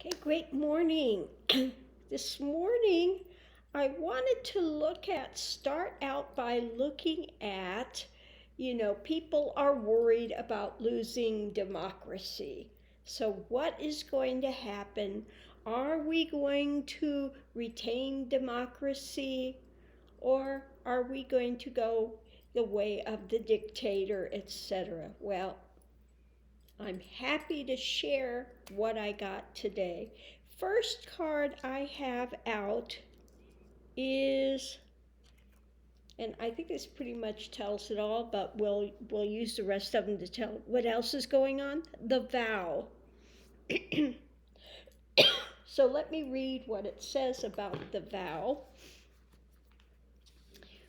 Okay, great morning. This morning, I wanted to start out by looking at, people are worried about losing democracy. So, what is going to happen? Are we going to retain democracy, or are we going to go the way of the dictator, etc.? Well, I'm happy to share what I got today. First card I have out is, and I think this pretty much tells it all, but we'll use the rest of them to tell what else is going on. The vow. So let me read what it says about the vow.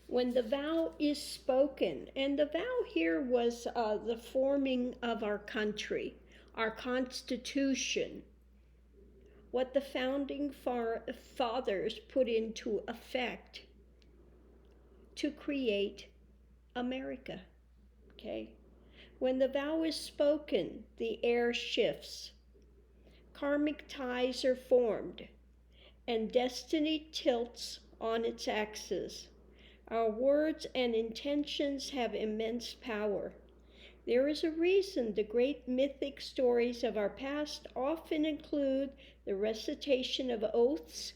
When the vow is spoken, and the vow here was the forming of our country, our constitution, what the founding fathers put into effect to create America. Okay? When the vow is spoken, the air shifts, karmic ties are formed, and destiny tilts on its axis. Our words and intentions have immense power. There is a reason the great mythic stories of our past often include the recitation of oaths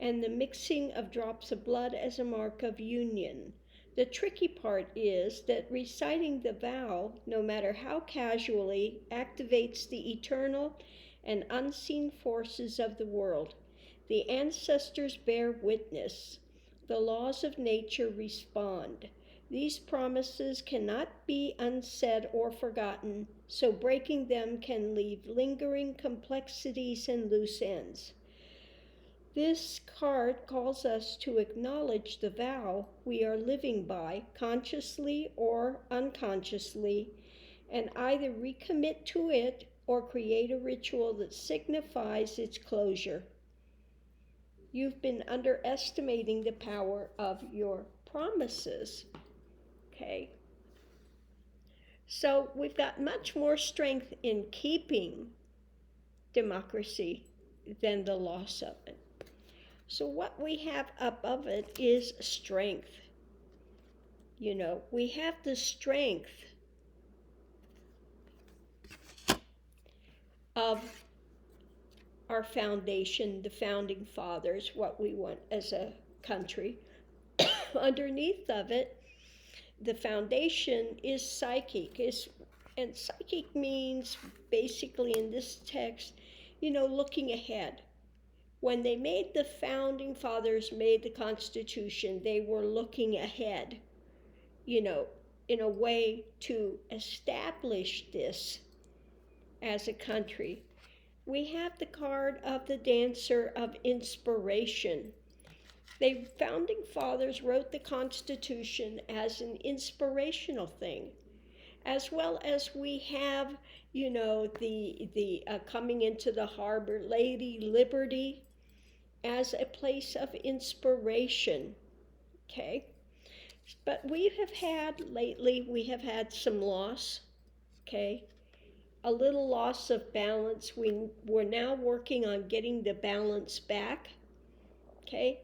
and the mixing of drops of blood as a mark of union. The tricky part is that reciting the vow, no matter how casually, activates the eternal and unseen forces of the world. The ancestors bear witness. The laws of nature respond. These promises cannot be unsaid or forgotten, so breaking them can leave lingering complexities and loose ends. This card calls us to acknowledge the vow we are living by, consciously or unconsciously, and either recommit to it or create a ritual that signifies its closure. You've been underestimating the power of your promises. Okay. So we've got much more strength in keeping democracy than the loss of it. So what we have above it is strength. We have the strength of our foundation, the founding fathers, what we want as a country. Underneath of it, the foundation is psychic, and psychic means basically in this text, looking ahead. When they made the founding fathers made the Constitution, they were looking ahead, in a way to establish this as a country. We have the card of the dancer of inspiration. The founding fathers wrote the Constitution as an inspirational thing, as well as we have, the coming into the harbor, Lady Liberty, as a place of inspiration. Okay, but we have had some loss. Okay, a little loss of balance. We're now working on getting the balance back. Okay.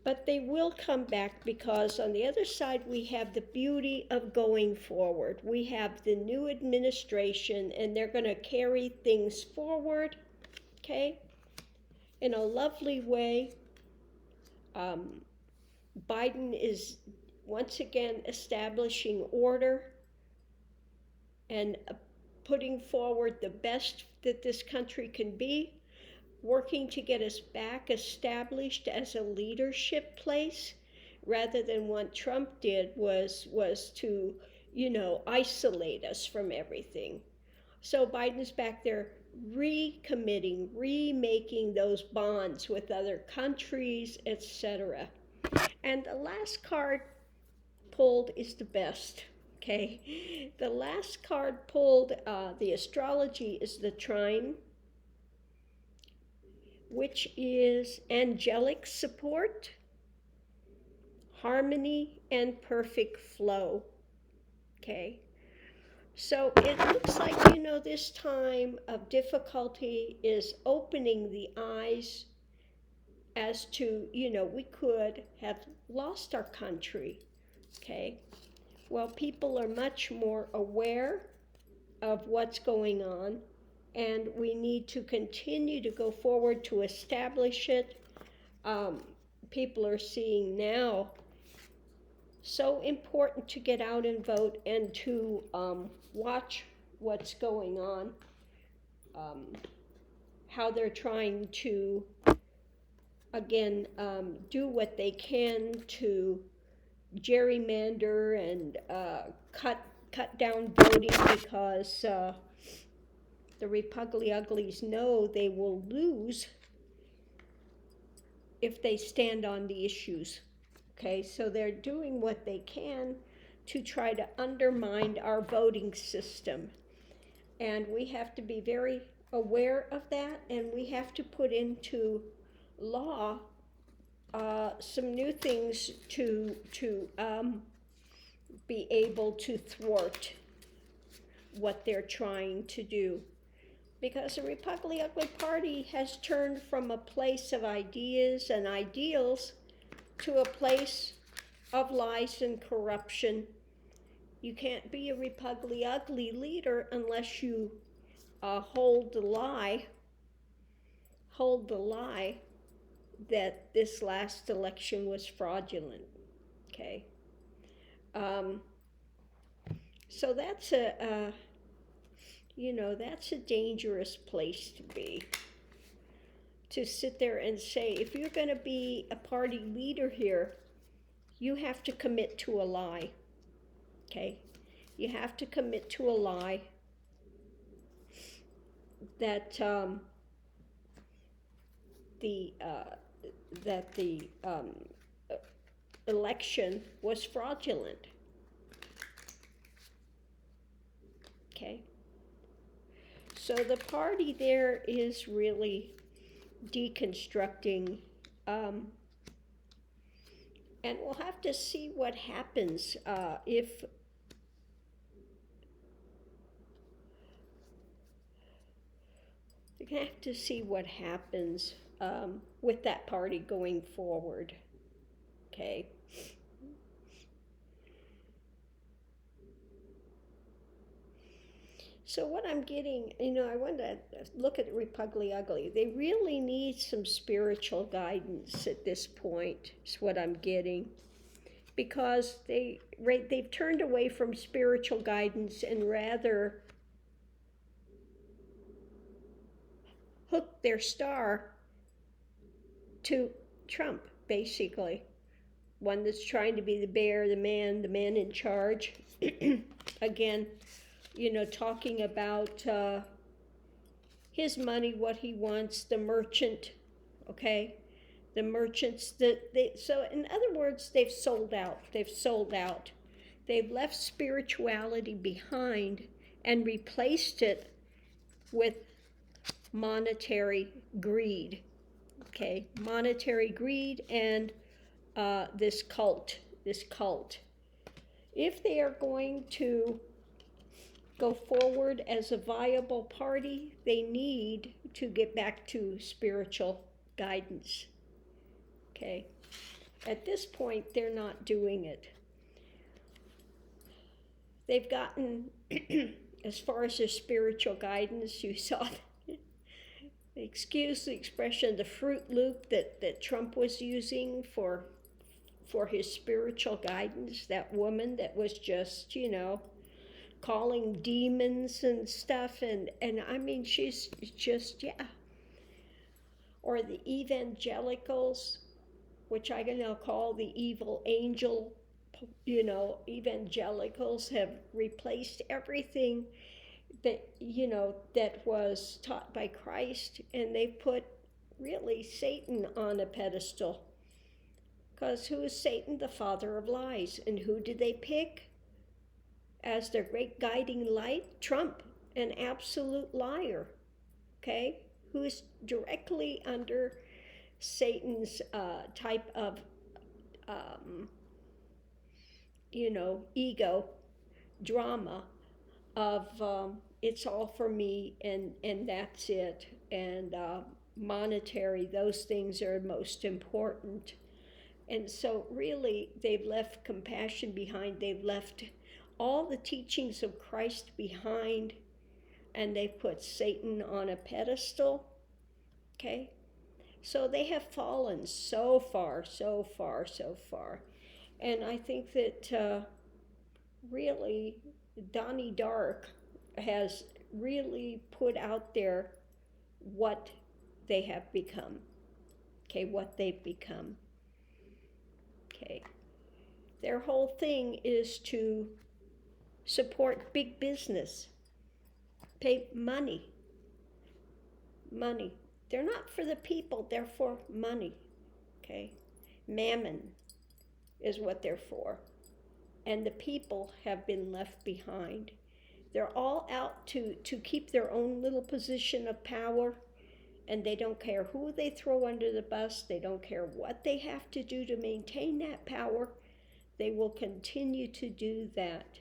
But they will come back because on the other side we have the beauty of going forward. We have the new administration and they're going to carry things forward, okay, in a lovely way. Biden is once again establishing order and putting forward the best that this country can be, working to get us back established as a leadership place, rather than what Trump did was to, isolate us from everything. So Biden's back there recommitting, remaking those bonds with other countries, etc. And the last card pulled is the best. Okay, the last card pulled, the astrology, is the trine, which is angelic support, harmony, and perfect flow. Okay, So it looks like, this time of difficulty is opening the eyes as to, we could have lost our country, okay? Well, people are much more aware of what's going on, and we need to continue to go forward to establish it. People are seeing now so important to get out and vote and to watch what's going on, how they're trying to, again, do what they can to gerrymander and cut down voting, because the Republic Uglies know they will lose if they stand on the issues. Okay, so they're doing what they can to try to undermine our voting system. And we have to be very aware of that, and we have to put into law some new things to be able to thwart what they're trying to do. Because the Republic Ugly Party has turned from a place of ideas and ideals to a place of lies and corruption. You can't be a Republic Ugly leader unless you hold the lie that this last election was fraudulent. Okay. So that's that's a dangerous place to be. To sit there and say, if you're going to be a party leader here, you have to commit to a lie. Okay? You have to commit to a lie that the election was fraudulent. Okay? So the party there is really deconstructing, and we'll have to see what happens if we're going to have to see what happens with that party going forward. Okay. So what I'm getting, I want to look at the Republic Ugly. They really need some spiritual guidance at this point, is what I'm getting. Because they've turned away from spiritual guidance and rather hooked their star to Trump, basically. One that's trying to be the bear, the man in charge. Again, talking about his money, what he wants, the merchant, okay? The merchants, so in other words, they've sold out. They've left spirituality behind and replaced it with monetary greed, okay? Monetary greed and this cult. If they are going to go forward as a viable party, they need to get back to spiritual guidance. Okay. At this point, they're not doing it. They've gotten, as far as their spiritual guidance, you saw, excuse the expression, the Fruit Loop that Trump was using for his spiritual guidance, that woman that was just, calling demons and stuff, and I mean, she's just, yeah. Or the evangelicals, which I can now call the evil angel, evangelicals have replaced everything that, that was taught by Christ, and they put really Satan on a pedestal. Because who is Satan? The father of lies. And who did they pick as their great guiding light? Trump, an absolute liar, okay? Who is directly under Satan's type of, ego, drama of it's all for me and that's it. And monetary, those things are most important. And so, really, they've left compassion behind. They've left all the teachings of Christ behind, and they've put Satan on a pedestal. Okay? So they have fallen so far, so far, so far. And I think that really, Donnie Dark has really put out there what they have become. Okay, what they've become. Okay. Their whole thing is to support big business, pay money. Money. They're not for the people, they're for money. Okay? Mammon is what they're for. And the people have been left behind. They're all out to keep their own little position of power, and they don't care who they throw under the bus. They don't care what they have to do to maintain that power. They will continue to do that,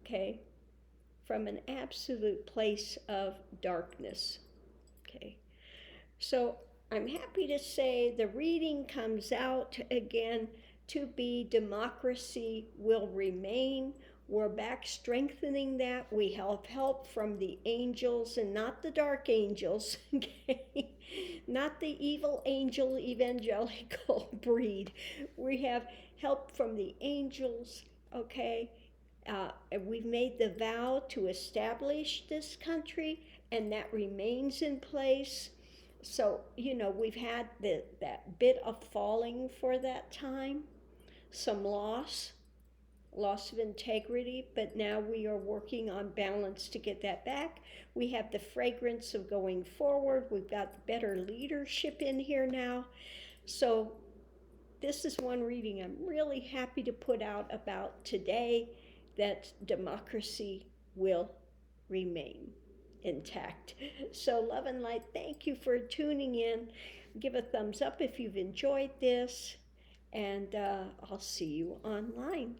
okay, from an absolute place of darkness, okay. So I'm happy to say the reading comes out again to be democracy will remain. We're back strengthening that. We have help from the angels and not the dark angels, okay? Not the evil angel evangelical breed. We have help from the angels, okay? We've made the vow to establish this country, and that remains in place. So, we've had that bit of falling for that time, some loss of integrity, but now we are working on balance to get that back. We have the fragrance of going forward. We've got better leadership in here now. So this is one reading I'm really happy to put out about today, that democracy will remain intact. So love and light, thank you for tuning in. Give a thumbs up if you've enjoyed this, and I'll see you online.